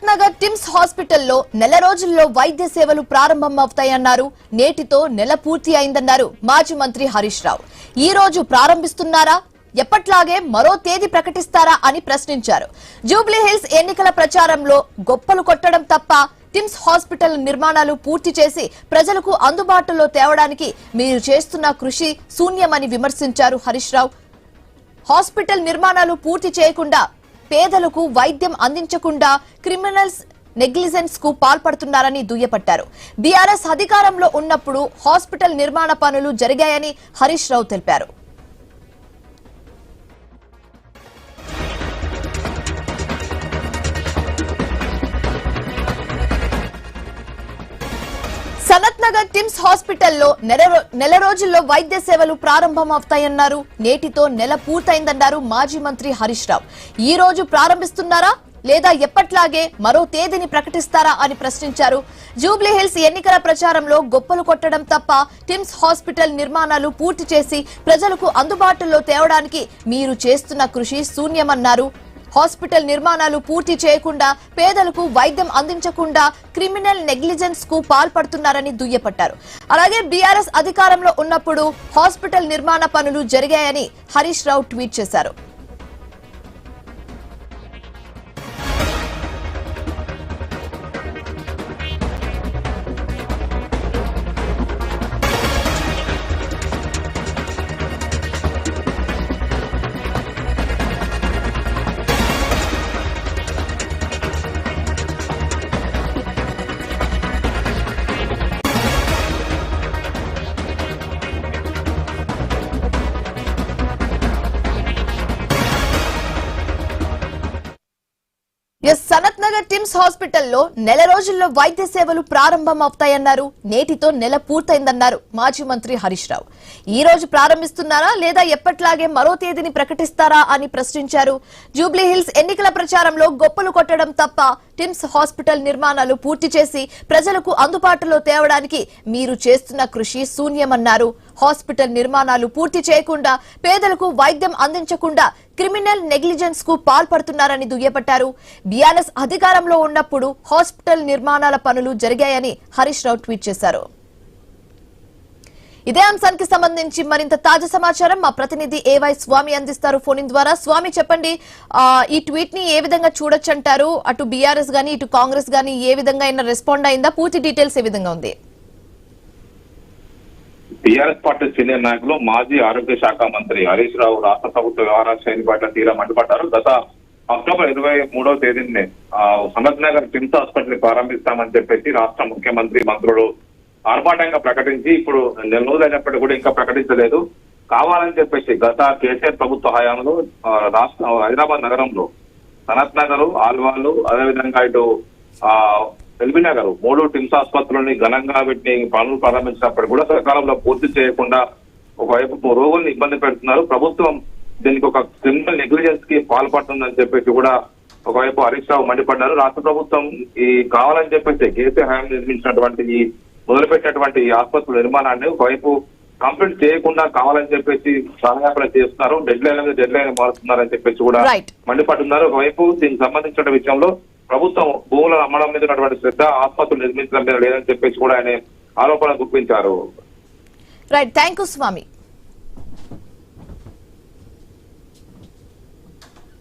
Sanath Nagar TIMS హాస్పిటల్లో నెల రోజుల్లో వైద్య సేవలు ప్రారంభం అవుతాయన్నారు. నేటితో నెల పూర్తి అయిందన్నారు మాజీ మంత్రి హరీష్ రావు. ఈ రోజు ప్రారంభిస్తున్నారా, ఎప్పట్లాగే మరో తేదీ ప్రకటిస్తారా అని ప్రశ్నించారు. జూబ్లీ హిల్స్ ఎన్నికల ప్రచారంలో గొప్పలు కొట్టడం తప్ప టిమ్స్ హాస్పిటల్ నిర్మాణాలు పూర్తి చేసి ప్రజలకు అందుబాటులో తేవడానికి మీరు చేస్తున్న కృషి శూన్యమని విమర్శించారు హరీష్ రావు. హాస్పిటల్ నిర్మాణాలు పూర్తి చేయకుండా పేదలకు వైద్యం అందించకుండా క్రిమినల్స్ నెగ్లిజెన్స్ కు పాల్పడుతున్నారని దుయ్యబట్టారు. బీఆర్ఎస్ అధికారంలో ఉన్నప్పుడు హాస్పిటల్ నిర్మాణ పనులు జరిగాయని హరీష్ రావు తెలిపారు. సనత్ నగర్ టిమ్స్ హాస్పిటల్లో నెల రోజుల్లో వైద్య సేవలు ప్రారంభం అవుతాయన్నారు. నేటితో నెల పూర్తయిందన్నారు మాజీ మంత్రి హరీష్ రావు. ఈ రోజు ప్రారంభిస్తున్నారా లేదా ఎప్పట్లాగే మరో తేదీని ప్రకటిస్తారా అని ప్రశ్నించారు. జూబ్లీ హిల్స్ ఎన్నికల ప్రచారంలో గొప్పలు కొట్టడం తప్ప టిమ్స్ హాస్పిటల్ నిర్మాణాలు పూర్తి చేసి ప్రజలకు అందుబాటులో తేవడానికి మీరు చేస్తున్న కృషి శూన్యమన్నారు. హాస్పిటల్ నిర్మాణాలు పూర్తి చేయకుండా పేదలకు వైద్యం అందించకుండా క్రిమినల్ నెగ్లిజెన్స్ కు పాల్పడుతున్నారని దుయ్యబట్టారు. అలాగే బీఆర్ఎస్ అధికారంలో ఉన్నప్పుడు హాస్పిటల్ నిర్మాణ పనులు జరిగాయని హరీష్ రావు ట్వీట్ చేశారు. సనత్ నగర్ టిమ్స్ హాస్పిటల్లో నెల రోజుల్లో వైద్య సేవలు ప్రారంభం అవుతాయన్నారు. నేటితో నెల పూర్తయిందన్నారు మాజీ మంత్రి హరీష్ రావు. ఈ రోజు ప్రారంభిస్తున్నారా లేదా ఎప్పట్లాగే మరో తేదీని ప్రకటిస్తారా అని ప్రశ్నించారు. జూబ్లీ హిల్స్ ఎన్నికల ప్రచారంలో గొప్పలు కొట్టడం తప్ప టిమ్స్ హాస్పిటల్ నిర్మాణాలు పూర్తి చేసి ప్రజలకు అందుబాటులో తేవడానికి మీరు చేస్తున్న కృషి శూన్యమన్నారు. హాస్పిటల్ నిర్మాణాలు పూర్తి చేయకుండా పేదలకు వైద్యం అందించకుండా క్రిమినల్ నెగ్లిజెన్స్ కు పాల్పడుతున్నారని దుయ్యబట్టారు. బీఆర్ఎస్ అధికారంలో ఉన్నప్పుడు హాస్పిటల్ నిర్మాణాల పనులు జరిగాయని హరీష్ రావు ట్వీట్ చేశారు. ఇదే అంశానికి సంబంధించి మరింత తాజా సమాచారం మా ప్రతినిధి ఏవై స్వామి అందిస్తారు ఫోన్ ద్వారా. స్వామి, చెప్పండి, ఈ ట్వీట్ ని ఏ విధంగా చూడొచ్చంటారు? అటు బీఆర్ఎస్ గానీ ఇటు కాంగ్రెస్ గానీ ఏ విధంగా అయినా రెస్పాండ్ అయిందా? పూర్తి డీటెయిల్స్ ఏ విధంగా ఉంది? టీఆర్ఎస్ పార్టీ సీనియర్ నాయకులు మాజీ ఆరోగ్య శాఖ మంత్రి హరీష్ రావు రాష్ట్ర ప్రభుత్వ వ్యవహారాల శైలి పట్ల తీవ్ర మండిపడ్డారు. గత అక్టోబర్ 23వ తేదీనే సనత్ నగర్ టిమ్స్ హాస్పిటల్ ప్రారంభిస్తామని చెప్పేసి రాష్ట్ర ముఖ్యమంత్రి మంత్రులు ఆర్భాటంగా ప్రకటించి ఇప్పుడు నెల రోజులు అయినప్పటికీ కూడా ఇంకా ప్రకటించలేదు. కావాలని చెప్పేసి గత కేసీఆర్ ప్రభుత్వ హయాంలో రాష్ట్ర హైదరాబాద్ నగరంలో సనత్ నగర్, ఆల్వాలు, అదేవిధంగా ఇటు ఎల్బీ నగర్ 3 టిమ్స్ ఆసుపత్రులని ఘనంగా వీటిని పనులు ప్రారంభించినప్పుడు కూడా సకాలంలో పూర్తి చేయకుండా ఒకవైపు రోగుల్ని ఇబ్బంది పెడుతున్నారు. ప్రభుత్వం దీనికి ఒక క్రిమినల్ నెగ్లిజెన్స్ కి పాల్పడుతుందని చెప్పేసి కూడా ఒకవైపు హరీష్ రావు మండిపడ్డారు. రాష్ట్ర ప్రభుత్వం ఈ కావాలని చెప్పేసి కేసీఆర్ హయాం నిర్మించినటువంటి ఈ మొదలుపెట్టినటువంటి ఈ ఆసుపత్రుల నిర్మాణాన్ని ఒకవైపు కంప్లీట్ చేయకుండా కావాలని చెప్పేసి సహాయాపన చేస్తున్నారు. డెడ్ లైన్ మారుతున్నారని చెప్పేసి కూడా మండిపడుతున్నారు. ఒకవైపు దీనికి సంబంధించిన విషయంలో ప్రభుత్వం భూములను అమ్మడం మీద ఉన్నటువంటి శ్రద్ధ ఆసుపత్రులు నిర్మించడం మీద లేదని చెప్పేసి కూడా ఆయన ఆరోపణ గుర్తించారు. Right, thank you Swamy.